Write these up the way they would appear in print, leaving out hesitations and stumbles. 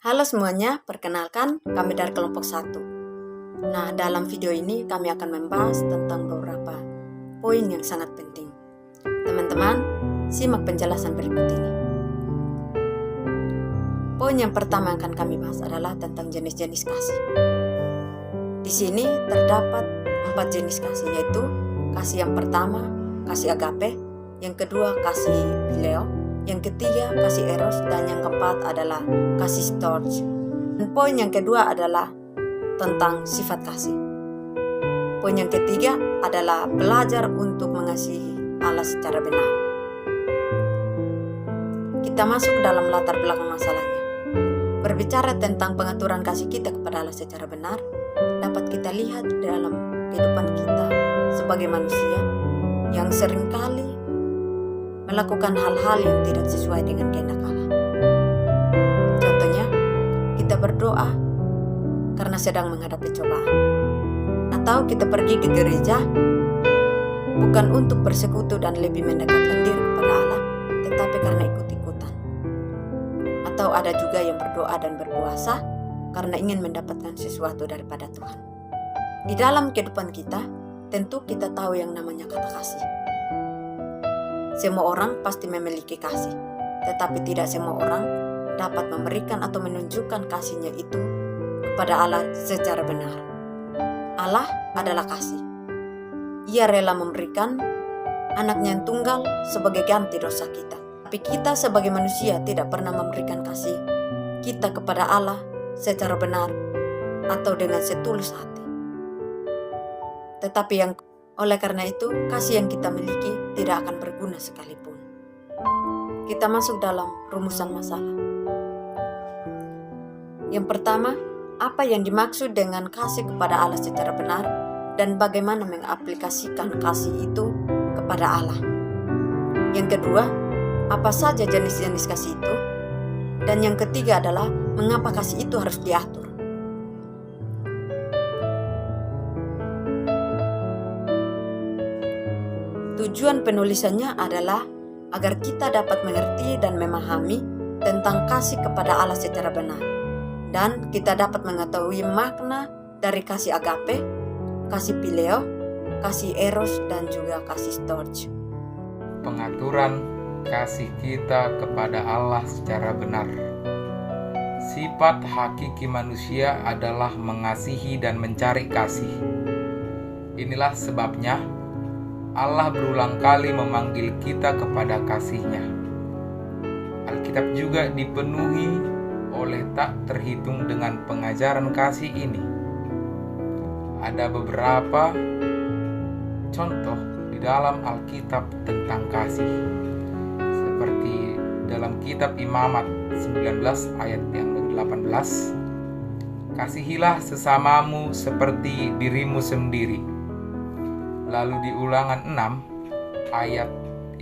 Halo semuanya, perkenalkan kami dari kelompok 1. Nah, dalam video ini kami akan membahas tentang beberapa poin yang sangat penting. Teman-teman, simak penjelasan berikut ini. Poin yang pertama yang akan kami bahas adalah tentang jenis-jenis kasih. Di sini terdapat 4 jenis kasih, yaitu kasih yang pertama, kasih agape, yang kedua kasih phileo, yang ketiga kasih eros, dan yang keempat adalah kasih storge. Dan poin yang kedua adalah tentang sifat kasih. Poin yang ketiga adalah belajar untuk mengasihi Allah secara benar. Kita masuk dalam latar belakang masalahnya. Berbicara tentang pengaturan kasih kita kepada Allah secara benar, dapat kita lihat dalam kehidupan kita sebagai manusia yang seringkali melakukan hal-hal yang tidak sesuai dengan kehendak Allah. Contohnya, kita berdoa karena sedang menghadapi cobaan, atau kita pergi ke gereja bukan untuk bersekutu dan lebih mendekatkan diri kepada Allah, tetapi karena ikut-ikutan. Atau ada juga yang berdoa dan berpuasa karena ingin mendapatkan sesuatu daripada Tuhan. Di dalam kehidupan kita, tentu kita tahu yang namanya kata kasih. Semua orang pasti memiliki kasih, tetapi tidak semua orang dapat memberikan atau menunjukkan kasihnya itu kepada Allah secara benar. Allah adalah kasih. Ia rela memberikan anaknya yang tunggal sebagai ganti dosa kita. Tapi kita sebagai manusia tidak pernah memberikan kasih kita kepada Allah secara benar atau dengan setulus hati. Tetapi oleh karena itu, kasih yang kita miliki tidak akan berguna sekalipun. Kita masuk dalam rumusan masalah. Yang pertama, apa yang dimaksud dengan kasih kepada Allah secara benar dan bagaimana mengaplikasikan kasih itu kepada Allah. Yang kedua, apa saja jenis-jenis kasih itu? Dan yang ketiga adalah mengapa kasih itu harus diatur. Tujuan penulisannya adalah agar kita dapat mengerti dan memahami tentang kasih kepada Allah secara benar. Dan kita dapat mengetahui makna dari kasih agape, kasih phileo, kasih eros, dan juga kasih storge. Pengaturan kasih kita kepada Allah secara benar. Sifat hakiki manusia adalah mengasihi dan mencari kasih. Inilah sebabnya Allah berulang kali memanggil kita kepada kasih-Nya. Alkitab juga dipenuhi oleh tak terhitung dengan pengajaran kasih ini. Ada beberapa contoh di dalam Alkitab tentang kasih. Seperti dalam kitab Imamat 19 ayat yang ke-18. Kasihilah sesamamu seperti dirimu sendiri. Lalu di Ulangan 6 ayat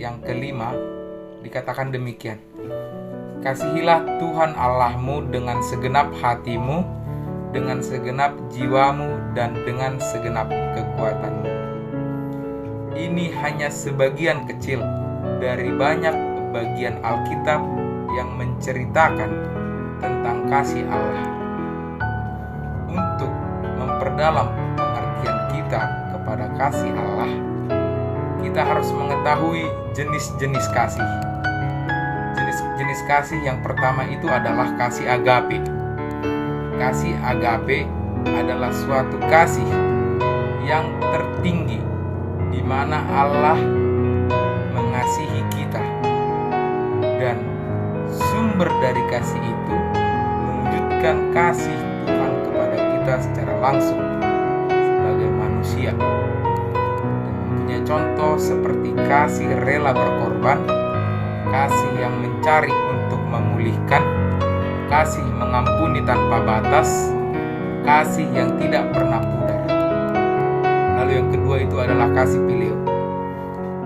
yang ke-5 dikatakan demikian. Kasihilah Tuhan Allahmu dengan segenap hatimu, dengan segenap jiwamu, dan dengan segenap kekuatanmu. Ini hanya sebagian kecil dari banyak bagian Alkitab yang menceritakan tentang kasih Allah. Untuk memperdalam pengertian kita kepada kasih Allah, kita harus mengetahui jenis-jenis kasih. Jenis-jenis kasih yang pertama itu adalah kasih agape. Kasih agape adalah suatu kasih yang tertinggi di mana Allah mengasihi kita, dan sumber dari kasih itu mewujudkan kasih Tuhan kepada kita secara langsung sebagai manusia. Dan mempunyai contoh seperti kasih rela berkorban, kasih yang mencari untuk memulihkan, kasih mengampuni tanpa batas, kasih yang tidak pernah pudar. Lalu yang kedua itu adalah kasih phileo.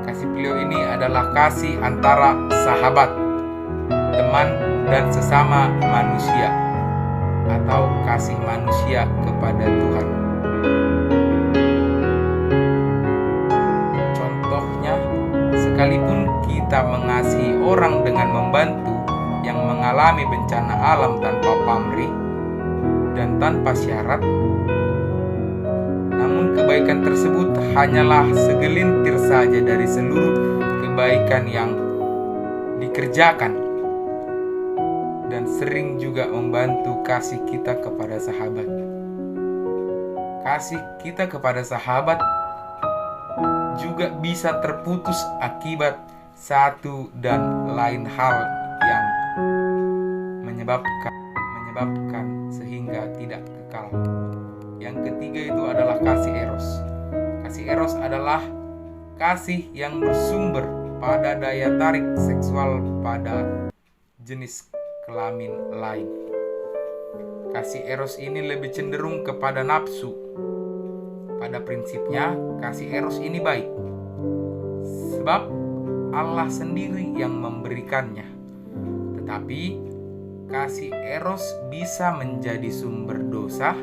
Kasih phileo ini adalah kasih antara sahabat, teman, dan sesama manusia, atau kasih manusia kepada Tuhan. Contohnya, sekalipun kita mengasihi orang dengan membantu yang mengalami bencana alam tanpa pamrih dan tanpa syarat. Namun kebaikan tersebut hanyalah segelintir saja dari seluruh kebaikan yang dikerjakan, dan sering juga membantu kasih kita kepada sahabat. Kasih kita kepada sahabat juga bisa terputus akibat satu dan lain hal yang menyebabkan sehingga tidak kekal. Yang ketiga itu adalah kasih eros. Kasih eros adalah kasih yang bersumber pada daya tarik seksual pada jenis kelamin lain. Kasih eros ini lebih cenderung kepada nafsu. Pada prinsipnya, kasih eros ini baik, sebab Allah sendiri yang memberikannya. Tetapi kasih eros bisa menjadi sumber dosa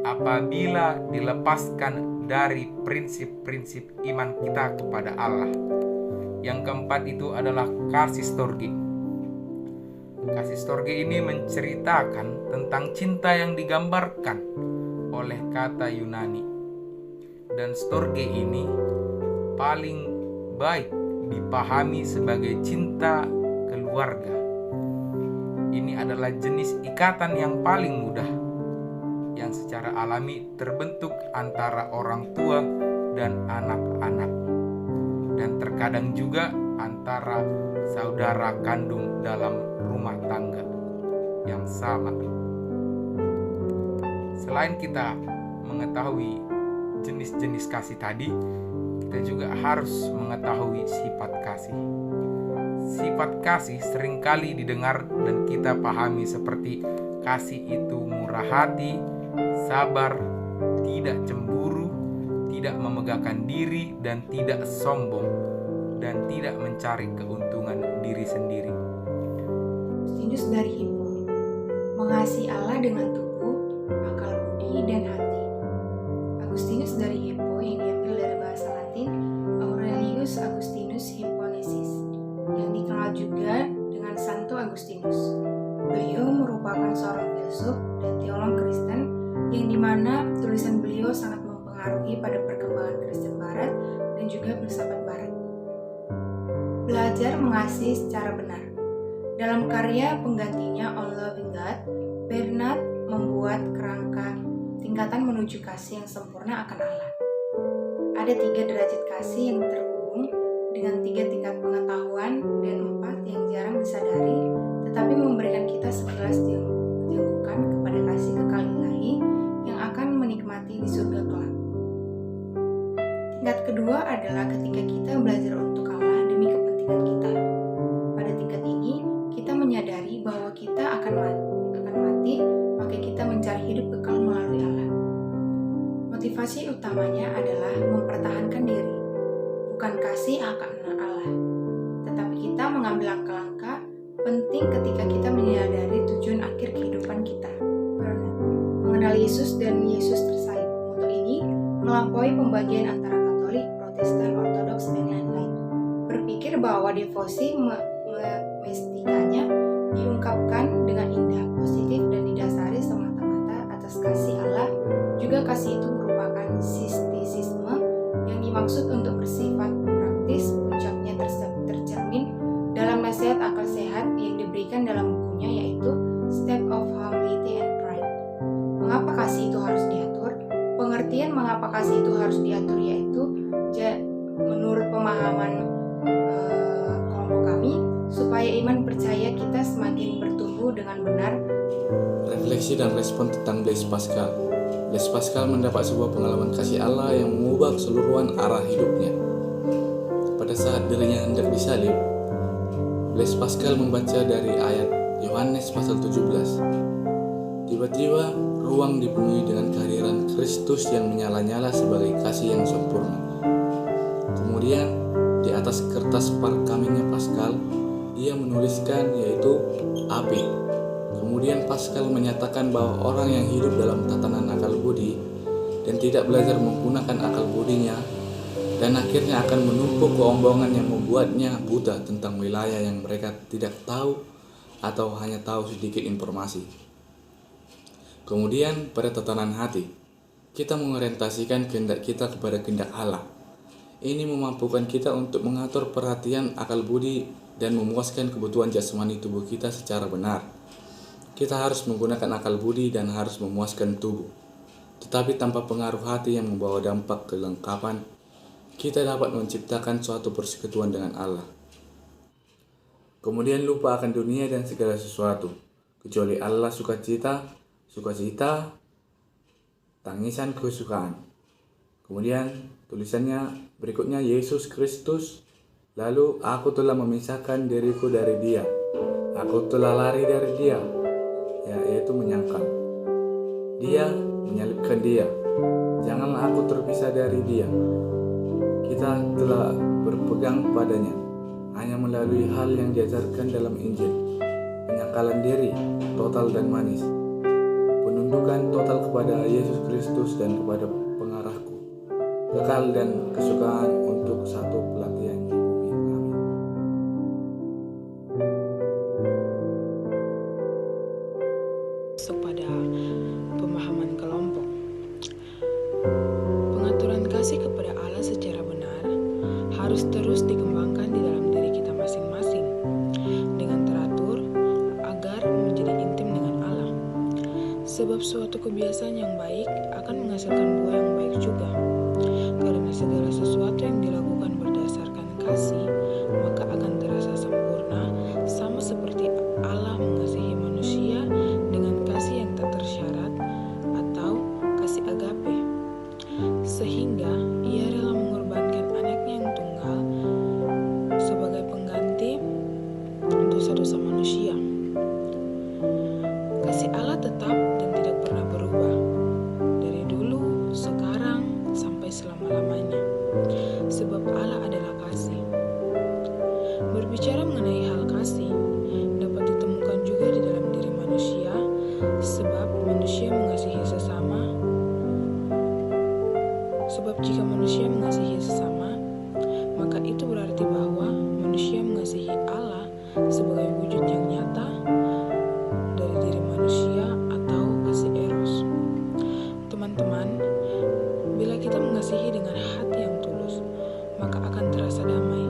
apabila dilepaskan dari prinsip-prinsip iman kita kepada Allah. Yang keempat itu adalah kasih storge. Kasih storge ini menceritakan tentang cinta yang digambarkan oleh kata Yunani. Dan storge ini paling baik dipahami sebagai cinta keluarga. Ini adalah jenis ikatan yang paling mudah, yang secara alami terbentuk antara orang tua dan anak-anak, dan terkadang juga antara saudara kandung dalam rumah tangga yang sama. Selain kita mengetahui jenis-jenis kasih tadi, kita juga harus mengetahui sifat kasih. Sifat kasih seringkali didengar dan kita pahami seperti kasih itu murah hati, sabar, tidak cemburu, tidak memegahkan diri dan tidak sombong, dan tidak mencari keuntungan diri sendiri. Agustinus dari Hippo, mengasihi Allah dengan tubuh, akal budi, dan hati. Agustinus dari Hippo yang diambil dari bahasa Latin Aurelius Agustinus Hipponesis, yang dikenal juga dengan Santo Agustinus. Beliau merupakan seorang filsuf dan teolog Kristen yang dimana tulisan beliau sangat mempengaruhi pada perkembangan Kristen Barat dan juga filsafat Barat. Belajar mengasihi secara benar. Dalam karya penggantinya On Loving God, Bernard membuat kerangka tingkatan menuju kasih yang sempurna akan Allah. Ada 3 derajat kasih yang terhubung dengan 3 tingkat pengetahuan dan 4 yang jarang disadari, tetapi memberikan kita sekilas jengkukan kepada kasih kekal ilahi yang akan menikmati di surga kelak. Tingkat kedua adalah ketika kita belajar untuk Allah demi kepentingan kita. Pada tingkat ini, kita menyadari bahwa kita akan mati, maka kita mencari hidup kekal melalui Allah. Motivasi utamanya adalah mempertahankan diri, bukan kasih akan Allah, tetapi kita mengambil langkah-langkah penting ketika kita menyadari tujuan akhir kehidupan kita. Mengenal Yesus dan Yesus tersalib. Untuk ini melampaui pembagian antara Katolik, Protestan, Ortodoks, dan lain-lain. Berpikir bahwa devosi mistikanya diungkapkan dengan indah, positif, dan didasari semata-mata atas kasih Allah. Juga kasih itu merupakan sistisisme yang dimaksud untuk bersifat praktis. Puncaknya tercermin dalam nasihat akal sehat yang diberikan dalam bukunya, yaitu Step of Humility and Pride. Mengapa kasih itu harus diatur? Pengertian mengapa kasih itu harus diatur yaitu menurut pemahaman kelompok kami, supaya iman percaya kita semakin bertumbuh dengan benar. Refleksi dan respon tentang Blaise Pascal. Blaise Pascal mendapat sebuah pengalaman kasih Allah yang mengubah keseluruhan arah hidupnya. Pada saat dirinya hendak disalib, Blaise Pascal membaca dari ayat Yohanes pasal 17. Tiba-tiba ruang dipenuhi dengan kehadiran Kristus yang menyala-nyala sebagai kasih yang sempurna. Kemudian di atas kertas perkaminnya Pascal, ia menuliskan yaitu api. Kemudian Pascal menyatakan bahwa orang yang hidup dalam tatanan akal budi dan tidak belajar menggunakan akal budinya, dan akhirnya akan menumpuk keombongan yang membuatnya buta tentang wilayah yang mereka tidak tahu atau hanya tahu sedikit informasi. Kemudian pada tatanan hati, kita mengorientasikan kehendak kita kepada kehendak Allah. Ini memampukan kita untuk mengatur perhatian, akal budi, dan memuaskan kebutuhan jasmani tubuh kita secara benar. Kita harus menggunakan akal budi dan harus memuaskan tubuh. Tetapi tanpa pengaruh hati yang membawa dampak kelengkapan, kita dapat menciptakan suatu persekutuan dengan Allah. Kemudian lupa akan dunia dan segala sesuatu, kecuali Allah sukacita, tangisan kesukaan. Kemudian tulisannya berikutnya, Yesus Kristus, lalu aku telah memisahkan diriku dari Dia. Aku telah lari dari Dia, yaitu menyangkal. Dia menyalibkan Dia. Janganlah aku terpisah dari Dia. Kita telah berpegang padanya hanya melalui hal yang diajarkan dalam Injil. Penyangkalan diri total dan manis. Penundukan total kepada Yesus Kristus dan kepada pengarahku. Kekal dan kesukaan untuk satu pelatihan di bumi. Amin. Masuk pada pemahaman kelompok. Pengaturan kasih kepada Allah secara benar harus terus dikembangkan di dalam diri kita masing-masing dengan teratur agar menjadi intim dengan Allah. Sebab suatu kebiasaan yang baik akan menghasilkan buah yang baik juga. Karena segala sesuatu yang dilakukan berdasarkan kasih, maka akan terasa sempurna, sama seperti Allah mengasihi manusia dengan kasih yang tak tersyarat atau kasih agape, sehingga Ia rela mengorbankan anaknya yang tunggal sebagai pengganti untuk dosa manusia. Kasih Allah tetap dan tidak pernah berubah dari dulu, sekarang, sampai selama-lamanya, sebab Allah adalah kasih. Berbicara mengenai hal kasih dapat ditemukan juga di dalam diri manusia, sebab manusia mengasihi sesama. Sebab jika manusia mengasihi sesama, maka itu berarti bahwa manusia mengasihi Allah sebagai wujud yang nyata dari diri manusia atau kasih eros. Teman-teman, bila kita mengasihi dengan hati yang tulus, maka akan terasa damai.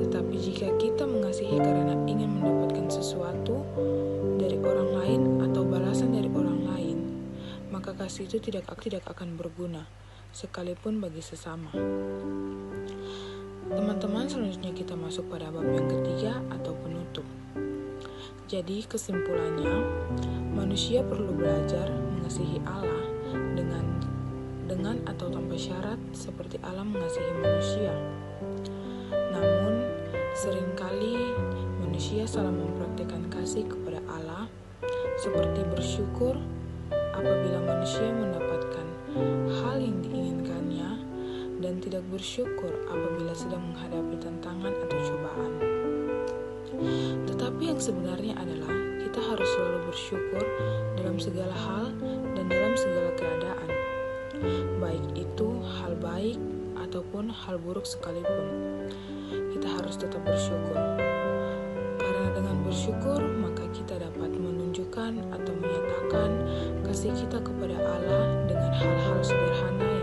Tetapi jika kita mengasihi karena ingin mendapatkan sesuatu dari orang lain atau balasan dari orang lain, maka kasih itu tidak akan berguna, sekalipun bagi sesama. Teman-teman, selanjutnya kita masuk pada bab yang ketiga atau penutup. Jadi kesimpulannya, manusia perlu belajar mengasihi Allah dengan atau tanpa syarat seperti Allah mengasihi manusia. Namun, seringkali manusia salah mempraktikkan kasih kepada Allah, seperti bersyukur apabila manusia mendapatkan hal yang diinginkannya dan tidak bersyukur apabila sedang menghadapi tantangan atau cobaan. Tetapi yang sebenarnya adalah kita harus selalu bersyukur dalam segala hal dan dalam segala keadaan, baik itu hal baik ataupun hal buruk sekalipun. Kita harus tetap bersyukur. Karena dengan bersyukur, maka kita dapat menunjukkan atau menyatakan kasih kita kepada Allah dengan hal-hal sederhana